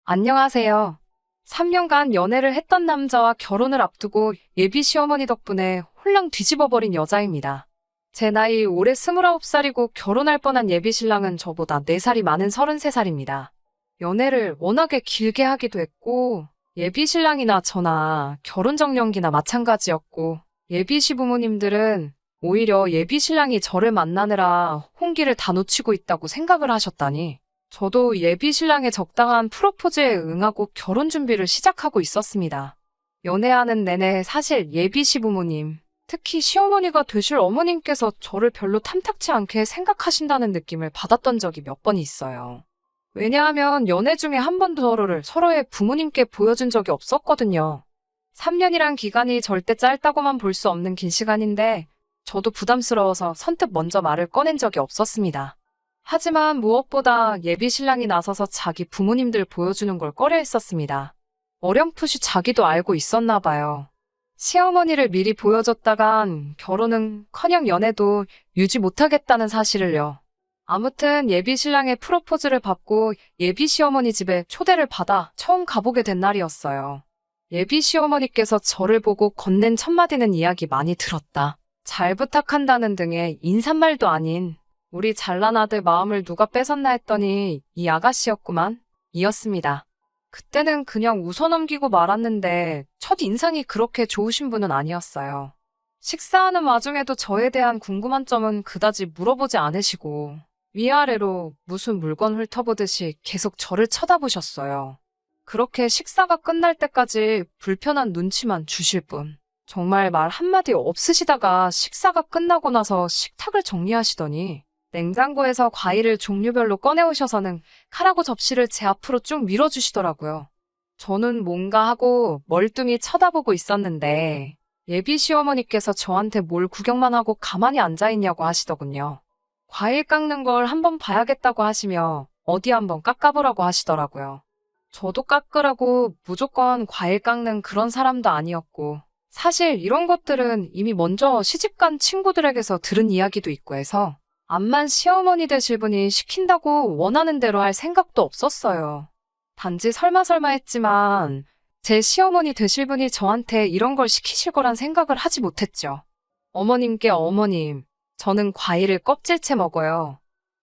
안녕하세요. 3년간 연애를 했던 남자와 결혼을 앞두고 예비 시어머니 덕분에 홀랑 뒤집어버린 여자입니다. 제 나이 올해 29살이고 결혼할 뻔한 예비 신랑은 저보다 4살이 많은 33살입니다. 연애를 워낙에 길게 하기도 했고, 예비 신랑이나 저나 결혼 정년기나 마찬가지였고, 예비 시부모님들은 오히려 예비 신랑이 저를 만나느라 혼기를 다 놓치고 있다고 생각을 하셨다니, 저도 예비 신랑의 적당한 프로포즈에 응하고 결혼 준비를 시작하고 있었습니다. 연애하는 내내 사실 예비 시부모님, 특히 시어머니가 되실 어머님께서 저를 별로 탐탁치 않게 생각하신다는 느낌을 받았던 적이 몇 번 있어요. 왜냐하면 연애 중에 한 번도 서로의 부모님께 보여준 적이 없었거든요. 3년이란 기간이 절대 짧다고만 볼 수 없는 긴 시간인데, 저도 부담스러워서 선뜻 먼저 말을 꺼낸 적이 없었습니다. 하지만 무엇보다 예비 신랑이 나서서 자기 부모님들 보여주는 걸 꺼려했었습니다. 어렴풋이 자기도 알고 있었나 봐요. 시어머니를 미리 보여줬다간 결혼은커녕 연애도 유지 못하겠다는 사실을요. 아무튼 예비 신랑의 프로포즈를 받고 예비 시어머니 집에 초대를 받아 처음 가보게 된 날이었어요. 예비 시어머니께서 저를 보고 건넨 첫마디는 이야기 많이 들었다. 잘 부탁한다는 등의 인사말도 아닌 우리 잘난 아들 마음을 누가 뺏었나 했더니 이 아가씨였구만. 이었습니다. 그때는 그냥 웃어넘기고 말았는데 첫 인상이 그렇게 좋으신 분은 아니었어요. 식사하는 와중에도 저에 대한 궁금한 점은 그다지 물어보지 않으시고 위아래로 무슨 물건 훑어보듯이 계속 저를 쳐다보셨어요. 그렇게 식사가 끝날 때까지 불편한 눈치만 주실 뿐. 정말 말 한마디 없으시다가 식사가 끝나고 나서 식탁을 정리하시더니 냉장고에서 과일을 종류별로 꺼내오셔서는 칼하고 접시를 제 앞으로 쭉 밀어주시더라고요. 저는 뭔가 하고 멀뚱히 쳐다보고 있었는데 예비 시어머니께서 저한테 뭘 구경만 하고 가만히 앉아있냐고 하시더군요. 과일 깎는 걸 한번 봐야겠다고 하시며 어디 한번 깎아보라고 하시더라고요. 저도 깎으라고 무조건 과일 깎는 그런 사람도 아니었고 사실 이런 것들은 이미 먼저 시집간 친구들에게서 들은 이야기도 있고 해서 암만 시어머니 되실 분이 시킨다고 원하는 대로 할 생각도 없었어요. 단지 설마 했지만 제 시어머니 되실 분이 저한테 이런 걸 시키실 거란 생각을 하지 못했죠. 어머님께 어머님, 저는 과일을 껍질째 먹어요.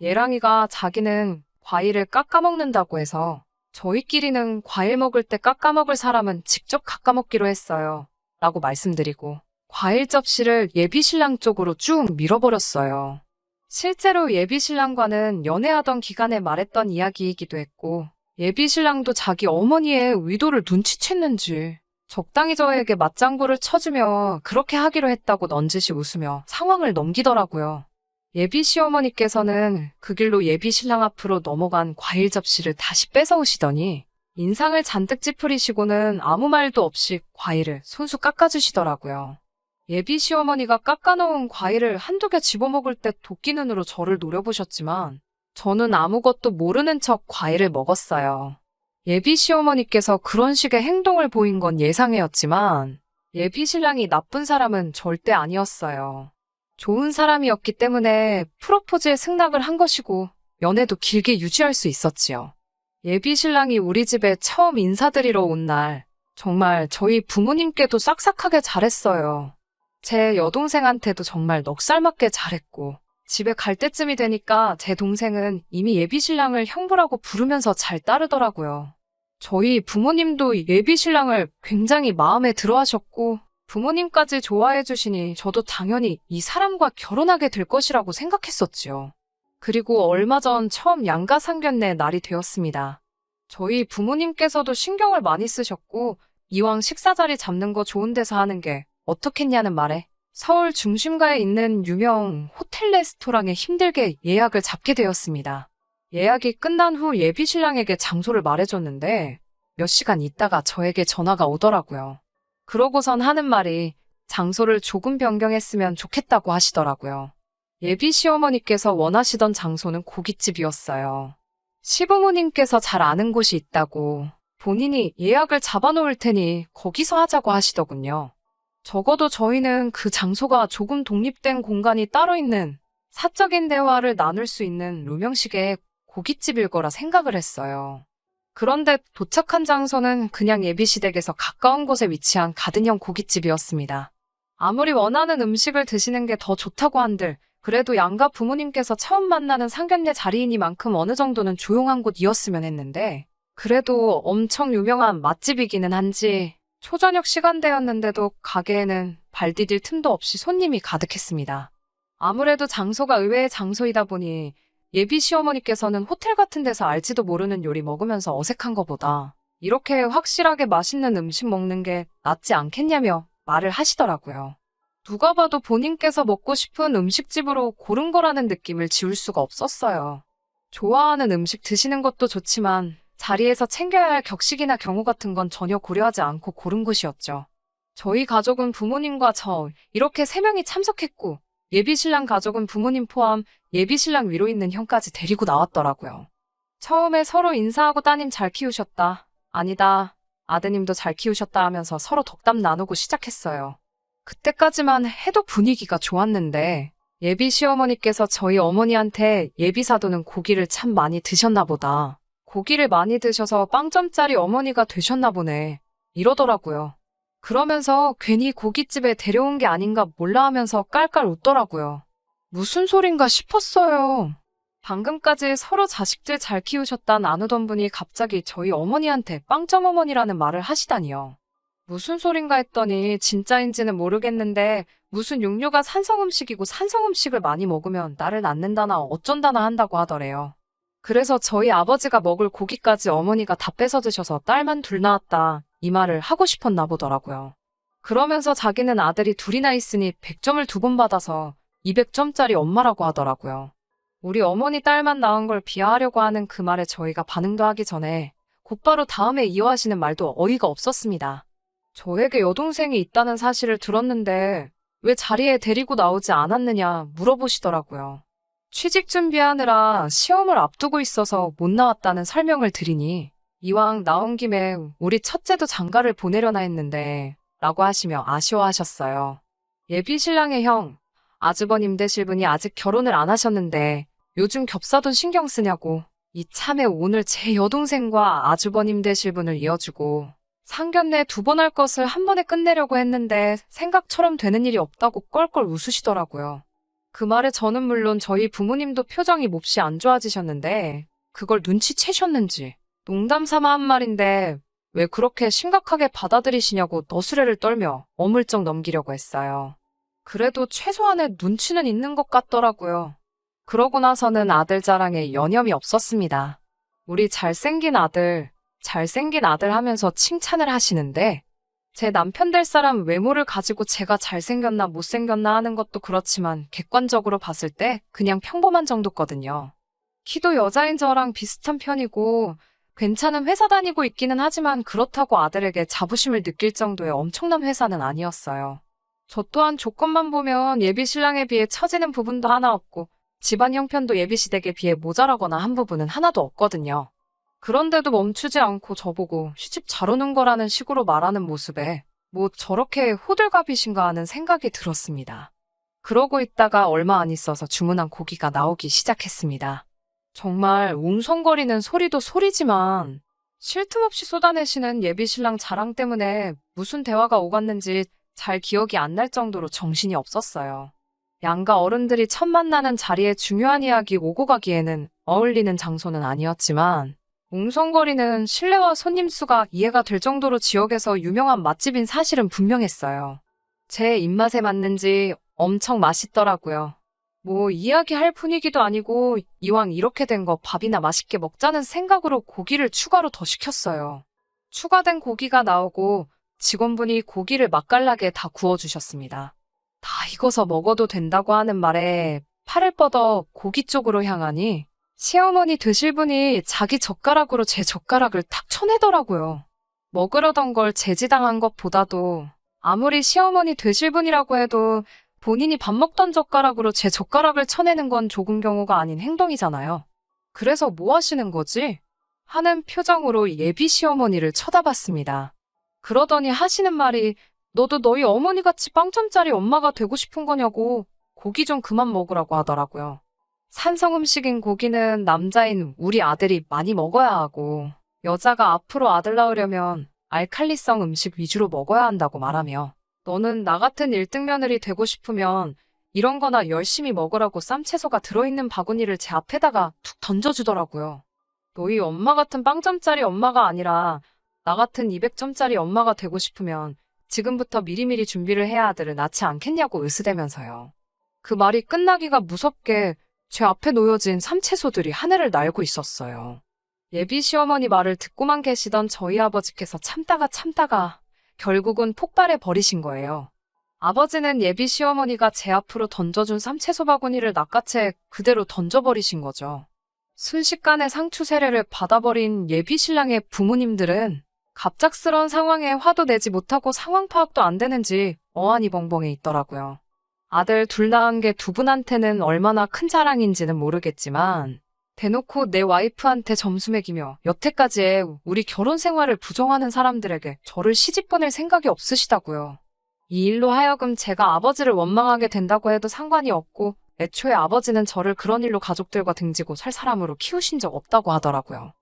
예랑이가 자기는 과일을 깎아 먹는다고 해서 저희끼리는 과일 먹을 때 깎아 먹을 사람은 직접 깎아 먹기로 했어요. 라고 말씀드리고 과일 접시를 예비 신랑 쪽으로 쭉 밀어버렸어요. 실제로 예비 신랑과는 연애하던 기간에 말했던 이야기이기도 했고 예비 신랑도 자기 어머니의 의도를 눈치챘는지 적당히 저에게 맞장구를 쳐주며 그렇게 하기로 했다고 넌지시 웃으며 상황을 넘기더라고요. 예비 시어머니께서는 그 길로 예비 신랑 앞으로 넘어간 과일 접시를 다시 뺏어오시더니 인상을 잔뜩 찌푸리시고는 아무 말도 없이 과일을 손수 깎아주시더라고요. 예비 시어머니가 깎아놓은 과일을 한두 개 집어먹을 때 도끼 눈으로 저를 노려보셨지만 저는 아무것도 모르는 척 과일을 먹었어요. 예비 시어머니께서 그런 식의 행동을 보인 건 예상이었지만 예비 신랑이 나쁜 사람은 절대 아니었어요. 좋은 사람이었기 때문에 프로포즈에 승낙을 한 것이고 연애도 길게 유지할 수 있었지요. 예비 신랑이 우리 집에 처음 인사드리러 온 날 정말 저희 부모님께도 싹싹하게 잘했어요. 제 여동생한테도 정말 넉살맞게 잘했고 집에 갈 때쯤이 되니까 제 동생은 이미 예비 신랑을 형부라고 부르면서 잘 따르더라고요. 저희 부모님도 예비 신랑을 굉장히 마음에 들어 하셨고 부모님까지 좋아해 주시니 저도 당연히 이 사람과 결혼하게 될 것이라고 생각했었지요. 그리고 얼마 전 처음 양가 상견례 날이 되었습니다. 저희 부모님께서도 신경을 많이 쓰셨고 이왕 식사 자리 잡는 거 좋은 데서 하는 게 어떻겠냐는 말에 서울 중심가에 있는 유명 호텔 레스토랑에 힘들게 예약을 잡게 되었습니다. 예약이 끝난 후 예비 신랑에게 장소를 말해줬는데 몇 시간 있다가 저에게 전화가 오더라고요. 그러고선 하는 말이 장소를 조금 변경했으면 좋겠다고 하시더라고요. 예비 시어머니께서 원하시던 장소는 고깃집이었어요. 시부모님께서 잘 아는 곳이 있다고 본인이 예약을 잡아놓을 테니 거기서 하자고 하시더군요. 적어도 저희는 그 장소가 조금 독립된 공간이 따로 있는 사적인 대화를 나눌 수 있는 루명식의 고깃집일 거라 생각을 했어요. 그런데 도착한 장소는 그냥 예비시댁에서 가까운 곳에 위치한 가든형 고깃집이었습니다. 아무리 원하는 음식을 드시는 게 더 좋다고 한들 그래도 양가 부모님께서 처음 만나는 상견례 자리이니만큼 어느 정도는 조용한 곳이었으면 했는데 그래도 엄청 유명한 맛집이기는 한지 초저녁 시간대였는데도 가게에는 발 디딜 틈도 없이 손님이 가득했습니다. 아무래도 장소가 의외의 장소이다 보니 예비 시어머니께서는 호텔 같은 데서 알지도 모르는 요리 먹으면서 어색한 것보다 이렇게 확실하게 맛있는 음식 먹는 게 낫지 않겠냐며 말을 하시더라고요. 누가 봐도 본인께서 먹고 싶은 음식집으로 고른 거라는 느낌을 지울 수가 없었어요. 좋아하는 음식 드시는 것도 좋지만 자리에서 챙겨야 할 격식이나 경우 같은 건 전혀 고려하지 않고 고른 곳이었죠. 저희 가족은 부모님과 저 이렇게 3명이 참석했고 예비신랑 가족은 부모님 포함 예비신랑 위로 있는 형까지 데리고 나왔더라고요. 처음에 서로 인사하고 따님 잘 키우셨다. 아니다. 아드님도 잘 키우셨다 하면서 서로 덕담 나누고 시작했어요. 그때까지만 해도 분위기가 좋았는데 예비 시어머니께서 저희 어머니한테 예비사도는 고기를 참 많이 드셨나 보다. 고기를 많이 드셔서 빵점짜리 어머니가 되셨나 보네. 이러더라고요. 그러면서 괜히 고깃집에 데려온 게 아닌가 몰라 하면서 깔깔 웃더라고요. 무슨 소린가 싶었어요. 방금까지 서로 자식들 잘 키우셨다 나누던 분이 갑자기 저희 어머니한테 빵점 어머니라는 말을 하시다니요. 무슨 소린가 했더니 진짜인지는 모르겠는데 무슨 육류가 산성음식이고 산성음식을 많이 먹으면 나를 낳는다나 어쩐다나 한다고 하더래요. 그래서 저희 아버지가 먹을 고기까지 어머니가 다 뺏어 드셔서 딸만 둘 낳았다 이 말을 하고 싶었나 보더라고요. 그러면서 자기는 아들이 둘이나 있으니 100점을 2번 받아서 200점짜리 엄마라고 하더라고요. 우리 어머니 딸만 낳은 걸 비하하려고 하는 그 말에 저희가 반응도 하기 전에 곧바로 다음에 이어하시는 말도 어이가 없었습니다. 저에게 여동생이 있다는 사실을 들었는데 왜 자리에 데리고 나오지 않았느냐 물어보시더라고요. 취직 준비하느라 시험을 앞두고 있어서 못 나왔다는 설명을 드리니 이왕 나온 김에 우리 첫째도 장가를 보내려나 했는데 라고 하시며 아쉬워하셨어요. 예비 신랑의 형, 아주버님 되실 분이 아직 결혼을 안 하셨는데 요즘 겹사돈 신경 쓰냐고 이참에 오늘 제 여동생과 아주버님 되실 분을 이어주고 상견례 2번 할 것을 한 번에 끝내려고 했는데 생각처럼 되는 일이 없다고 껄껄 웃으시더라고요. 그 말에 저는 물론 저희 부모님도 표정이 몹시 안 좋아지셨는데 그걸 눈치채셨는지 농담 삼아 한 말인데 왜 그렇게 심각하게 받아들이시냐고 너스레를 떨며 어물쩍 넘기려고 했어요. 그래도 최소한의 눈치는 있는 것 같더라고요. 그러고 나서는 아들 자랑에 여념이 없었습니다. 우리 잘생긴 아들 하면서 칭찬을 하시는데 제 남편 될 사람 외모를 가지고 제가 잘생겼나 못생겼나 하는 것도 그렇지만 객관적으로 봤을 때 그냥 평범한 정도거든요. 키도 여자인 저랑 비슷한 편이고 괜찮은 회사 다니고 있기는 하지만 그렇다고 아들에게 자부심을 느낄 정도의 엄청난 회사는 아니었어요. 저 또한 조건만 보면 예비 신랑에 비해 처지는 부분도 하나 없고 집안 형편도 예비 시댁에 비해 모자라거나 한 부분은 하나도 없거든요. 그런데도 멈추지 않고 저보고 시집 잘 오는 거라는 식으로 말하는 모습에 뭐 저렇게 호들갑이신가 하는 생각이 들었습니다. 그러고 있다가 얼마 안 있어서 주문한 고기가 나오기 시작했습니다. 정말 웅성거리는 소리도 소리지만 쉴 틈 없이 쏟아내시는 예비 신랑 자랑 때문에 무슨 대화가 오갔는지 잘 기억이 안 날 정도로 정신이 없었어요. 양가 어른들이 첫 만나는 자리에 중요한 이야기 오고 가기에는 어울리는 장소는 아니었지만 웅성거리는 실내와 손님 수가 이해가 될 정도로 지역에서 유명한 맛집인 사실은 분명했어요. 제 입맛에 맞는지 엄청 맛있더라고요. 뭐 이야기할 분위기도 아니고 이왕 이렇게 된 거 밥이나 맛있게 먹자는 생각으로 고기를 추가로 더 시켰어요. 추가된 고기가 나오고 직원분이 고기를 맛깔나게 다 구워주셨습니다. 다 익어서 먹어도 된다고 하는 말에 팔을 뻗어 고기 쪽으로 향하니 시어머니 되실 분이 자기 젓가락으로 제 젓가락을 탁 쳐내더라고요. 먹으려던 걸 제지당한 것보다도 아무리 시어머니 되실 분이라고 해도 본인이 밥 먹던 젓가락으로 제 젓가락을 쳐내는 건 조금 경우가 아닌 행동이잖아요. 그래서 뭐 하시는 거지? 하는 표정으로 예비 시어머니를 쳐다봤습니다. 그러더니 하시는 말이 너도 너희 어머니같이 빵점짜리 엄마가 되고 싶은 거냐고 고기 좀 그만 먹으라고 하더라고요. 산성음식인 고기는 남자인 우리 아들이 많이 먹어야 하고 여자가 앞으로 아들 낳으려면 알칼리성 음식 위주로 먹어야 한다고 말하며 너는 나 같은 1등 며느리 되고 싶으면 이런 거나 열심히 먹으라고 쌈채소가 들어있는 바구니를 제 앞에다가 툭 던져주더라고요. 너희 엄마 같은 빵점짜리 엄마가 아니라 나 같은 200점짜리 엄마가 되고 싶으면 지금부터 미리미리 준비를 해야 아들을 낳지 않겠냐고 으스대면서요. 그 말이 끝나기가 무섭게 제 앞에 놓여진 쌈채소들이 하늘을 날고 있었어요. 예비 시어머니 말을 듣고만 계시던 저희 아버지께서 참다가 결국은 폭발해 버리신 거예요. 아버지는 예비 시어머니가 제 앞으로 던져준 쌈채소 바구니를 낚아채 그대로 던져버리신 거죠. 순식간에 상추 세례를 받아버린 예비 신랑의 부모님들은 갑작스런 상황에 화도 내지 못하고 상황 파악도 안 되는지 어안이 벙벙해 있더라고요. 아들 둘 낳은 게 두 분한테는 얼마나 큰 자랑인지는 모르겠지만 대놓고 내 와이프한테 점수 매기며 여태까지의 우리 결혼 생활을 부정하는 사람들에게 저를 시집 보낼 생각이 없으시다고요. 이 일로 하여금 제가 아버지를 원망하게 된다고 해도 상관이 없고 애초에 아버지는 저를 그런 일로 가족들과 등지고 살 사람으로 키우신 적 없다고 하더라고요.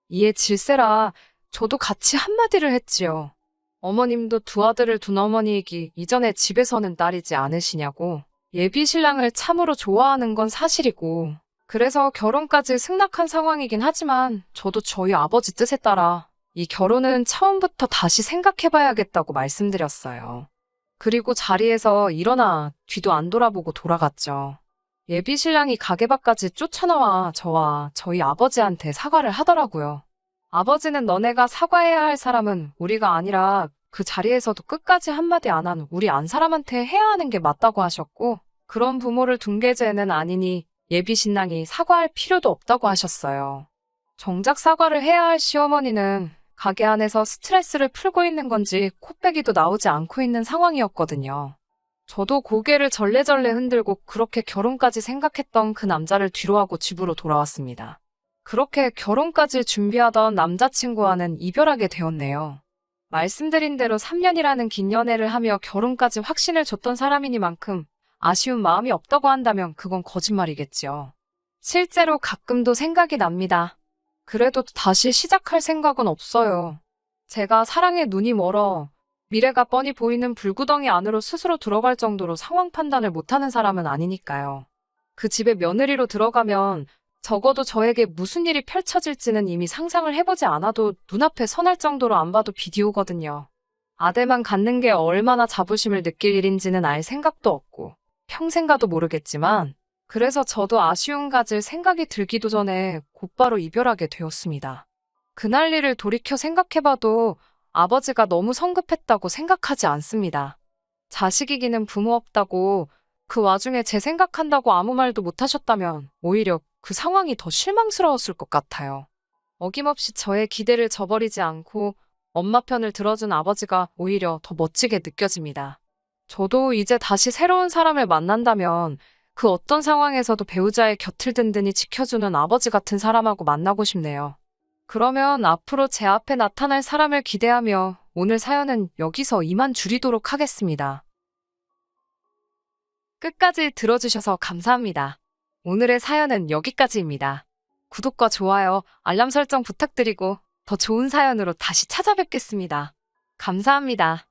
이에 질세라 저도 같이 한마디를 했지요. 어머님도 두 아들을 둔 어머니이기 이전에 집에서는 딸이지 않으시냐고. 예비 신랑을 참으로 좋아하는 건 사실이고 그래서 결혼까지 승낙한 상황이긴 하지만 저도 저희 아버지 뜻에 따라 이 결혼은 처음부터 다시 생각해봐야겠다고 말씀드렸어요. 그리고 자리에서 일어나 뒤도 안 돌아보고 돌아갔죠. 예비 신랑이 가게 밖까지 쫓아나와 저와 저희 아버지한테 사과를 하더라고요. 아버지는 너네가 사과해야 할 사람은 우리가 아니라 그 자리에서도 끝까지 한마디 안 한 우리 안 사람한테 해야 하는 게 맞다고 하셨고 그런 부모를 둔 게 죄는 아니니 예비 신랑이 사과할 필요도 없다고 하셨어요. 정작 사과를 해야 할 시어머니는 가게 안에서 스트레스를 풀고 있는 건지 코빼기도 나오지 않고 있는 상황이었거든요. 저도 고개를 절레절레 흔들고 그렇게 결혼까지 생각했던 그 남자를 뒤로하고 집으로 돌아왔습니다. 그렇게 결혼까지 준비하던 남자친구와는 이별하게 되었네요. 말씀드린 대로 3년이라는 긴 연애를 하며 결혼까지 확신을 줬던 사람이니만큼 아쉬운 마음이 없다고 한다면 그건 거짓말이겠지요. 실제로 가끔도 생각이 납니다. 그래도 다시 시작할 생각은 없어요. 제가 사랑에 눈이 멀어 미래가 뻔히 보이는 불구덩이 안으로 스스로 들어갈 정도로 상황 판단을 못하는 사람은 아니니까요. 그 집에 며느리로 들어가면 적어도 저에게 무슨 일이 펼쳐질지는 이미 상상을 해보지 않아도 눈앞에 선할 정도로 안 봐도 비디오거든요. 아들만 갖는 게 얼마나 자부심을 느낄 일인지는 알 생각도 없고 평생 가도 모르겠지만 그래서 저도 아쉬움 가질 생각이 들기도 전에 곧바로 이별하게 되었습니다. 그날 일을 돌이켜 생각해봐도 아버지가 너무 성급했다고 생각하지 않습니다. 자식이기는 부모 없다고 그 와중에 제 생각한다고 아무 말도 못하셨다면 오히려 그 상황이 더 실망스러웠을 것 같아요. 어김없이 저의 기대를 저버리지 않고 엄마 편을 들어준 아버지가 오히려 더 멋지게 느껴집니다. 저도 이제 다시 새로운 사람을 만난다면 그 어떤 상황에서도 배우자의 곁을 든든히 지켜주는 아버지 같은 사람하고 만나고 싶네요. 그러면 앞으로 제 앞에 나타날 사람을 기대하며 오늘 사연은 여기서 이만 줄이도록 하겠습니다. 끝까지 들어주셔서 감사합니다. 오늘의 사연은 여기까지입니다. 구독과 좋아요, 알람 설정 부탁드리고 더 좋은 사연으로 다시 찾아뵙겠습니다. 감사합니다.